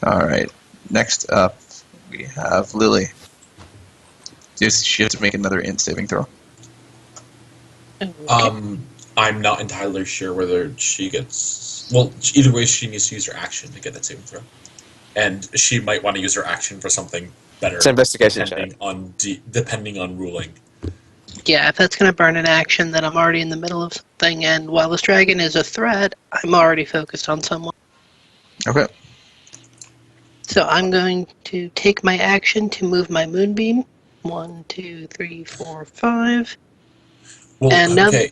All right. Next up, we have Lily. Does she have to make another int saving throw? Okay. I'm not entirely sure whether she gets. Well, either way, she needs to use her action to get that saving throw, and she might want to use her action for something It's better, an investigation check. depending on ruling. Yeah, if that's going to burn an action, then I'm already in the middle of something, and while this dragon is a threat, I'm already focused on someone. Okay. So I'm going to take my action to move my moonbeam. 1, 2, 3, 4, 5. Well, And now okay,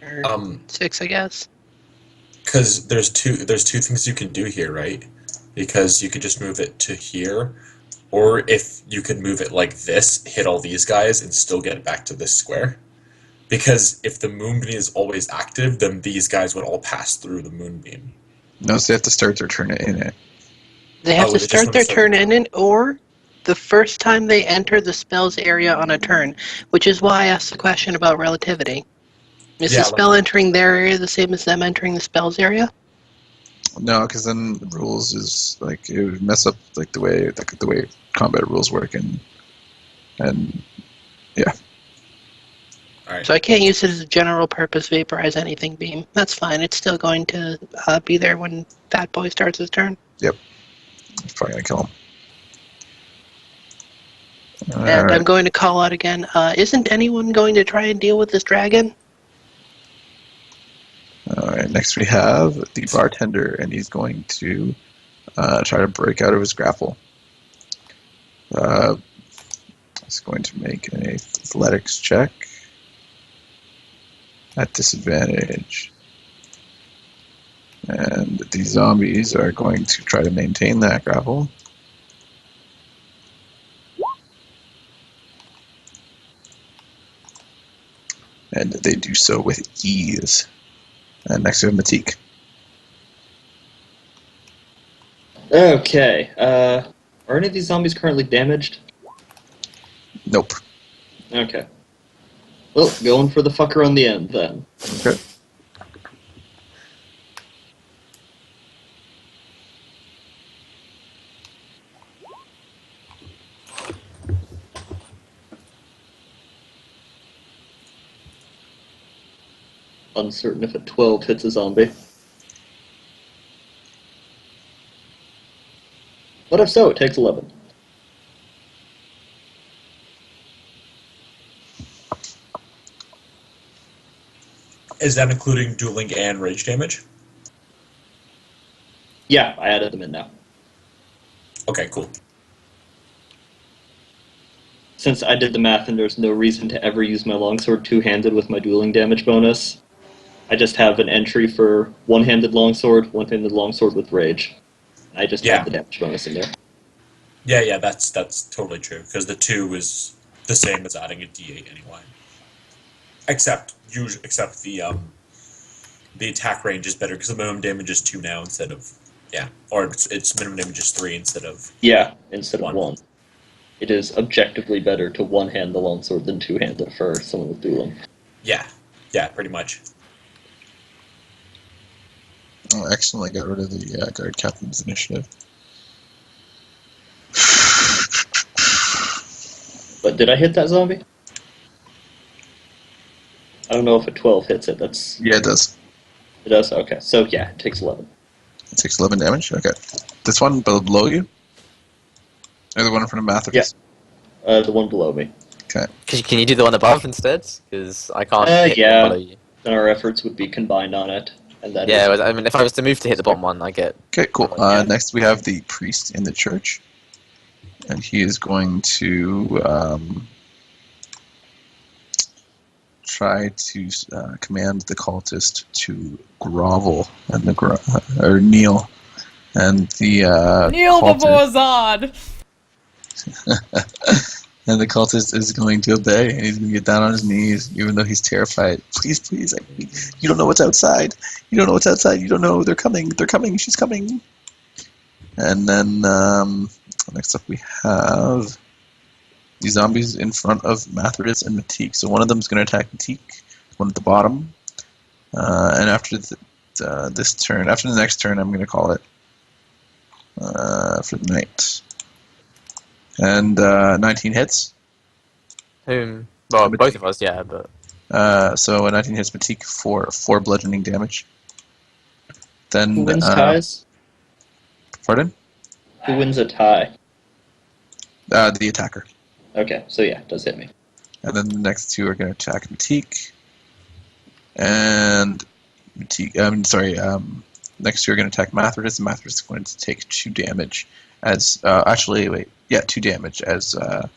or um, 6, I guess. because there's two things you can do here, right? Because you could just move it to here, or if you could move it like this, hit all these guys, and still get it back to this square. Because if the moonbeam is always active, then these guys would all pass through the moonbeam. No, so they have to start their turn in it. They have Oh, to they just start want their to start turn their in it, or the first time they enter the spell's area on a turn, which is why I asked the question about relativity. Is Yeah, the like spell entering their area the same as them entering the spell's area? No, because then the rules is like it would mess up like the way combat rules work and yeah. all right. So I can't use it as a general purpose vaporize anything beam. That's fine. It's still going to be there when Fat Boy starts his turn. It's probably gonna kill him. And I'm Alright. going to call out again. Isn't anyone going to try and deal with this dragon? Alright, next we have the bartender, and he's going to try to break out of his grapple. He's going to make an athletics check at disadvantage. And the zombies are going to try to maintain that grapple. And they do so with ease. And next we have Matik. Okay. Are any of these zombies currently damaged? Nope. Okay. Well, going for the fucker on the end then. Okay. Uncertain if a 12 hits a zombie. But if so, it takes 11. Is that including dueling and rage damage? Yeah, I added them in now. Okay, cool. Since I did the math and there's no reason to ever use my longsword two-handed with my dueling damage bonus, I just have an entry for one-handed longsword with rage. I just have the damage bonus in there. Yeah, that's totally true, because the 2 is the same as adding a d8 anyway. Except the attack range is better, because the minimum damage is 2 now instead of... Yeah, or it's minimum damage is 3 instead of... Yeah, instead of One. 1. It is objectively better to one-hand the longsword than two-hand it for someone with dueling. Yeah, pretty much. Oh, excellent. I got rid of the guard captain's initiative. But did I hit that zombie? I don't know if a 12 hits it. Yeah, it does. It does? Okay. So, yeah, it takes 11. It takes 11 damage? Okay. This one below you? Or the one in front of Mathis? Yeah. The one below me. Okay. Can you do the one above instead? Because I can't hit the yeah. one below you. Then our efforts would be combined on it. And that Yeah, is... I mean, if I was to move to hit the bottom one, I get... Okay, cool. Yeah. Next we have the priest in the church. And he is going to try to command the cultist to grovel and or kneel. And the Kneel before Zod! and the cultist is going to obey, and he's going to get down on his knees, even though he's terrified. Please, you don't know what's outside. You don't know what's outside. You don't know they're coming. They're coming. She's coming. And then next up we have the zombies in front of Mathris and Matik. So one of them is going to attack Matik, one at the bottom. And after this turn, after the next turn, I'm going to call it. for the night. And 19 hits. Whom? Well, both of us, yeah, but... So 19 hits Matique for 4 bludgeoning damage. Then, Who wins ties? Pardon? Who wins a tie? The attacker. Okay, so yeah, it does hit me. And then the next 2 are going to attack Matique. And Matique, next 2 are going to attack Mathridus, and Mathridus is going to take 2 damage as, 2 damage as the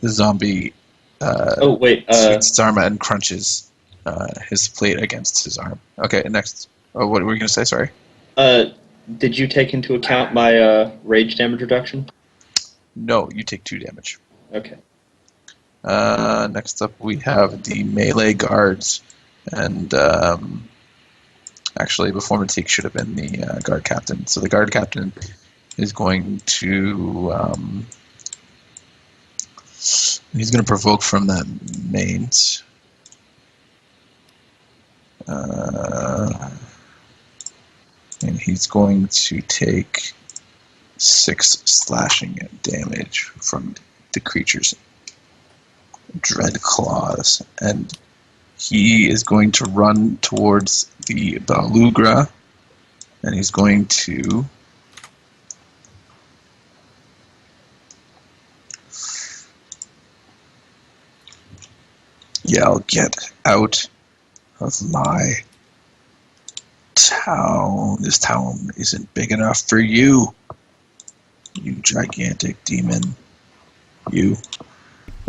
zombie swings its arm and crunches his plate against his arm. Okay, next. Oh, what were you going to say? Sorry. Did you take into account my rage damage reduction? No, you take 2 damage. Okay. Next up, we have the melee guards, and actually, before Matique should have been the guard captain. So the guard captain is going to he's going to provoke from that mains. And he's going to take 6 slashing damage from the creature's dread claws, and he is going to run towards the Belugra, and he's going to yell, "Get out of my town. This town isn't big enough for you, you gigantic demon. You."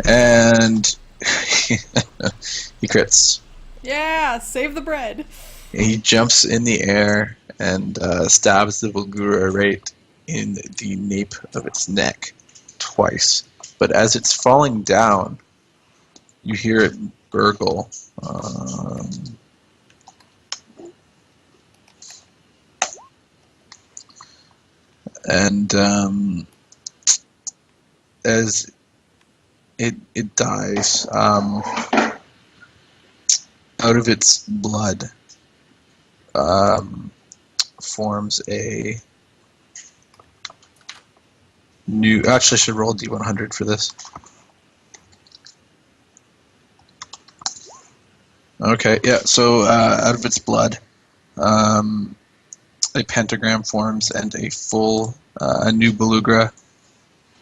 And he crits. Yeah, save the bread. He jumps in the air and stabs the Belugra right in the nape of its neck twice. But as it's falling down, you hear it gurgle. And as it dies, out of its blood forms a new... Actually, I should roll D100 for this. Okay, yeah, so out of its blood, a pentagram forms and a new Belugra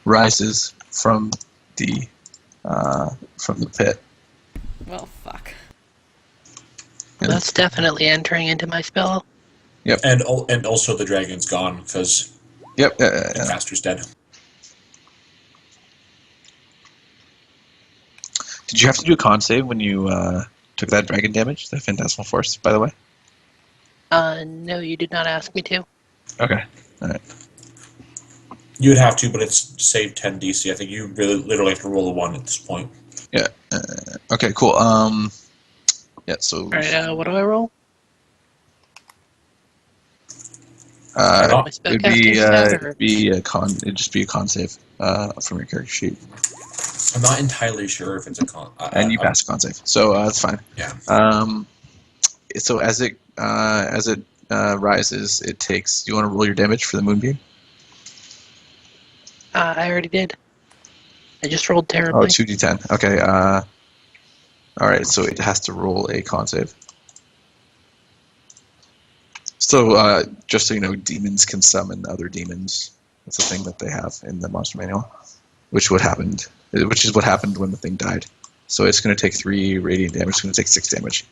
rises from the pit. Well, fuck. And That's definitely entering into my spell. Yep. And also the dragon's gone because the caster's dead. Did you have to do a con save when you took that dragon damage, the Phantasmal Force, by the way? No, you did not ask me to. Okay, alright. You would have to, but it's saved 10 DC. I think you really literally have to roll a 1 at this point. Yeah. Okay, cool. Yeah, so... Alright, what do I roll? It'd just be a con save from your character sheet. I'm not entirely sure if it's a con. And you pass a con save, so that's fine. Yeah. So as it rises, it takes... Do you want to roll your damage for the Moonbeam? I already did. I just rolled Oh, terribly. 2d10. Okay. Alright, so it has to roll a con save. So, just so you know, demons can summon other demons. That's a thing that they have in the monster manual, which is what happened when the thing died. So it's going to take 3 radiant damage. It's going to take 6 damage.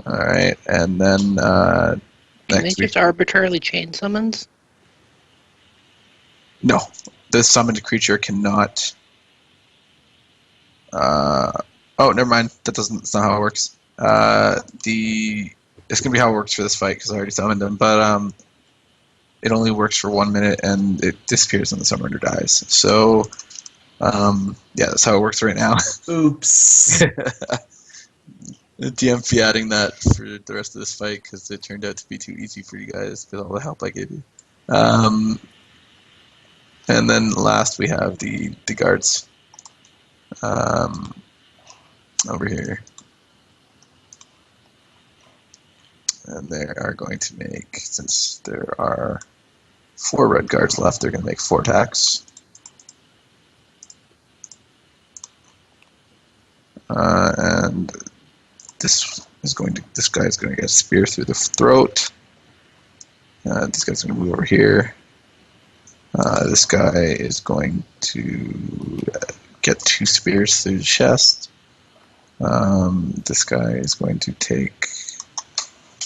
Alright, and then Can they next week... just arbitrarily chain summons? No, the summoned creature cannot... oh, never mind. That's not how it works. It's going to be how it works for this fight, because I already summoned him, but it only works for 1 minute, and it disappears when the summoner dies. So, yeah, that's how it works right now. Oops. The DM fiating that for the rest of this fight, because it turned out to be too easy for you guys, because all the help I gave you. And then last we have the guards over here. And they are going to make, since there are 4 red guards left. They're going to make 4 attacks. And this guy is going to get a spear through the throat. This guy's going to move over here. This guy is going to get 2 spears through the chest. This guy is going to take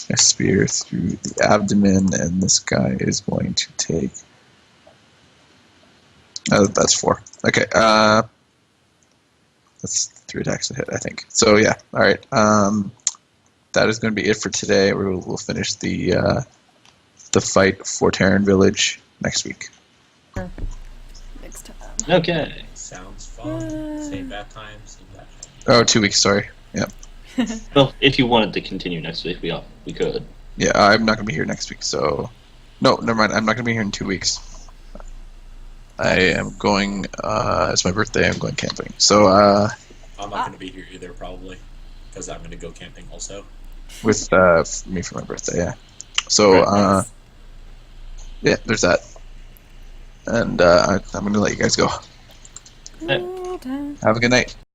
a spear through the abdomen, and this guy is going to take... that's 4. Okay, that's 3 attacks to hit, I think. So yeah, alright. That is going to be it for today. We'll finish the fight for Terran Village next week. Next time. Okay. Sounds fun. Same bad time, same bad time. Oh, 2 weeks, sorry. Yeah. Well, if you wanted to continue next week, we could. Yeah, I'm not going to be here next week, so... No, never mind. I'm not going to be here in 2 weeks. I am going... it's my birthday. I'm going camping. So, I'm not going to be here either, probably. Because I'm going to go camping also. with me for my birthday, yeah. So, yeah, there's that. And I'm going to let you guys go. Cool time. Have a good night.